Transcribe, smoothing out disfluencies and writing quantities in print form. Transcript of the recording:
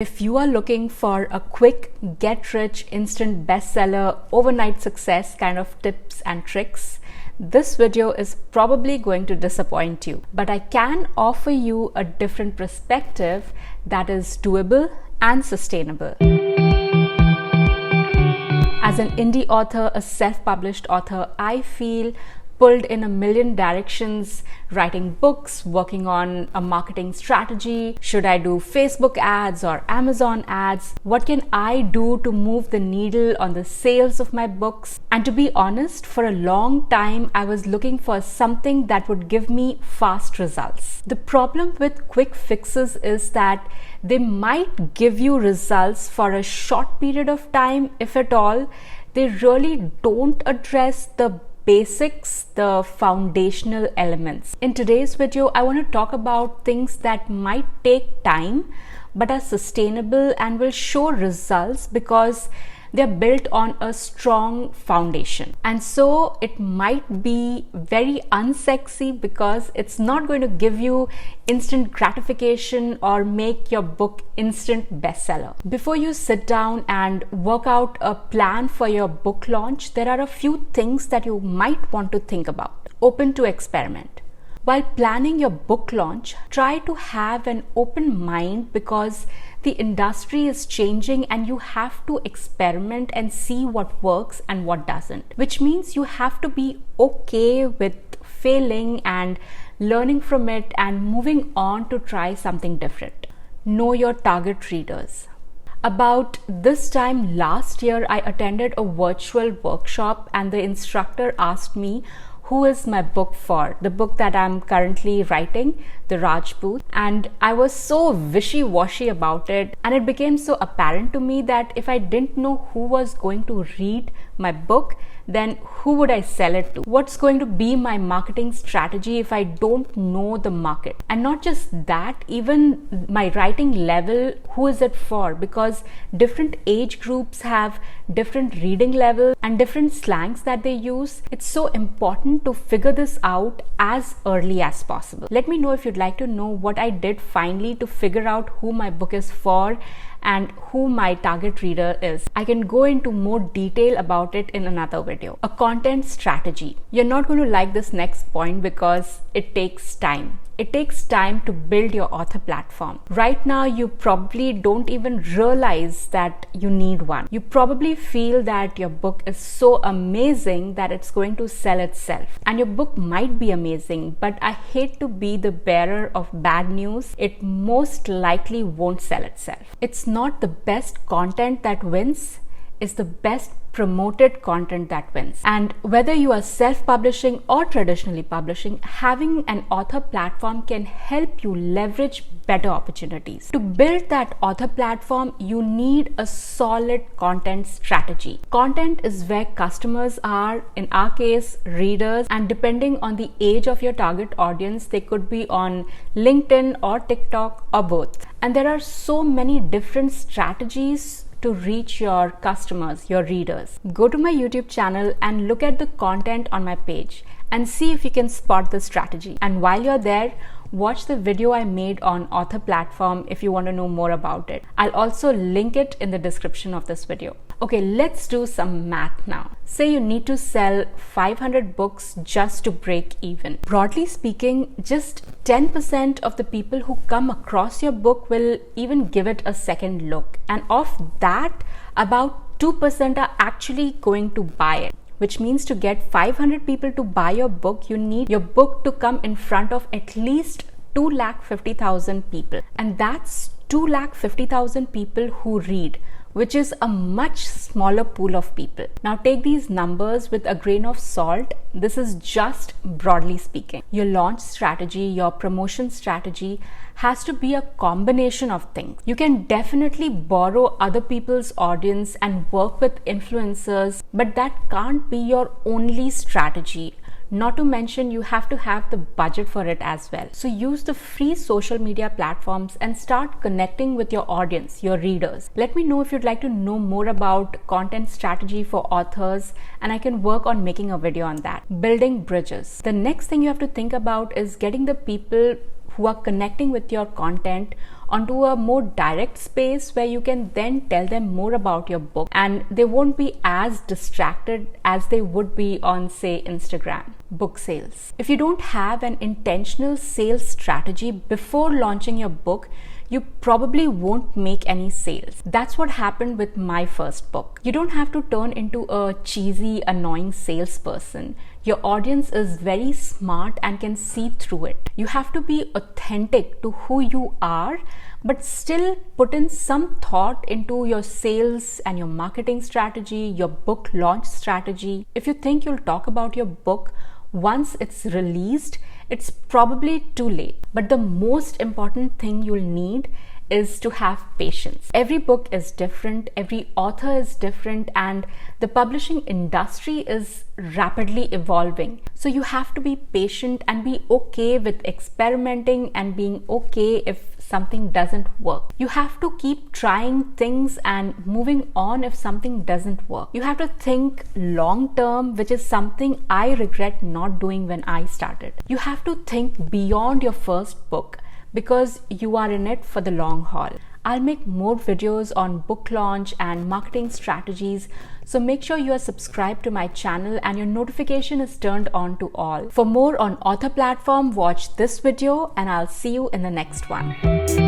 If you are looking for a quick, get rich, instant bestseller, overnight success kind of tips and tricks, this video is probably going to disappoint you. But I can offer you a different perspective that is doable and sustainable. As an indie author, a self-published author, I feel pulled in a million directions, writing books, working on a marketing strategy. Should I do Facebook ads or Amazon ads? What can I do to move the needle on the sales of my books? And to be honest, for a long time, I was looking for something that would give me fast results. The problem with quick fixes is that they might give you results for a short period of time, if at all. They really don't address the basics, the foundational elements. In today's video, I want to talk about things that might take time but are sustainable and will show results because they're built on a strong foundation. And so it might be very unsexy because it's not going to give you instant gratification or make your book instant bestseller. Before you sit down and work out a plan for your book launch, there are a few things that you might want to think about. Open to experiment. While planning your book launch, try to have an open mind because the industry is changing and you have to experiment and see what works and what doesn't. Which means you have to be okay with failing and learning from it and moving on to try something different. Know your target readers. About this time last year, I attended a virtual workshop and the instructor asked me, who is my book for? The book that I'm currently writing, The Rajput. And I was so wishy-washy about it. And it became so apparent to me that if I didn't know who was going to read my book, then who would I sell it to? What's going to be my marketing strategy if I don't know the market? And not just that, even my writing level, who is it for? Because different age groups have different reading levels and different slangs that they use. It's so important to figure this out as early as possible. Let me know if you'd like to know what I did finally to figure out who my book is for and who my target reader is. I can go into more detail about it in another video. A content strategy. You're not going to like this next point because it takes time. It takes time to build your author platform. Right now, you probably don't even realize that you need one. You probably feel that your book is so amazing that it's going to sell itself. And your book might be amazing, but I hate to be the bearer of bad news. It most likely won't sell itself. It's not the best content that wins. It's the best promoted content that wins. And whether you are self-publishing or traditionally publishing, having an author platform can help you leverage better opportunities. To build that author platform, you need a solid content strategy. Content is where customers are, in our case, readers, and depending on the age of your target audience, they could be on LinkedIn or TikTok or both. And there are so many different strategies to reach your customers, your readers. Go to my YouTube channel and look at the content on my page and see if you can spot the strategy. And while you're there, watch the video I made on author platform if you want to know more about it. I'll also link it in the description of this video. Okay, let's do some math now. Say you need to sell 500 books just to break even. Broadly speaking, just 10% of the people who come across your book will even give it a second look. And of that, about 2% are actually going to buy it. Which means to get 500 people to buy your book, you need your book to come in front of at least 250,000 people. And that's 250,000 people who read, which is a much smaller pool of people. Now take these numbers with a grain of salt. This is just broadly speaking. Your launch strategy, your promotion strategy has to be a combination of things. You can definitely borrow other people's audience and work with influencers, but that can't be your only strategy. Not to mention, you have to have the budget for it as well. So use the free social media platforms and start connecting with your audience, your readers. Let me know if you'd like to know more about content strategy for authors, and I can work on making a video on that. Building bridges. The next thing you have to think about is getting the people who are connecting with your content onto a more direct space where you can then tell them more about your book, and they won't be as distracted as they would be on, say, Instagram. Book sales. If you don't have an intentional sales strategy before launching your book, you probably won't make any sales. That's what happened with my first book. You don't have to turn into a cheesy, annoying salesperson. Your audience is very smart and can see through it. You have to be authentic to who you are, but still put in some thought into your sales and your marketing strategy, your book launch strategy. If you think you'll talk about your book once it's released, it's probably too late. But the most important thing you'll need is to have patience. Every book is different, every author is different, and the publishing industry is rapidly evolving. So you have to be patient and be okay with experimenting and being okay if something doesn't work. You have to keep trying things and moving on if something doesn't work. You have to think long term, which is something I regret not doing when I started. You have to think beyond your first book, because you are in it for the long haul. I'll make more videos on book launch and marketing strategies, so make sure you are subscribed to my channel and your notification is turned on to all. For more on Author Platform, watch this video and I'll see you in the next one.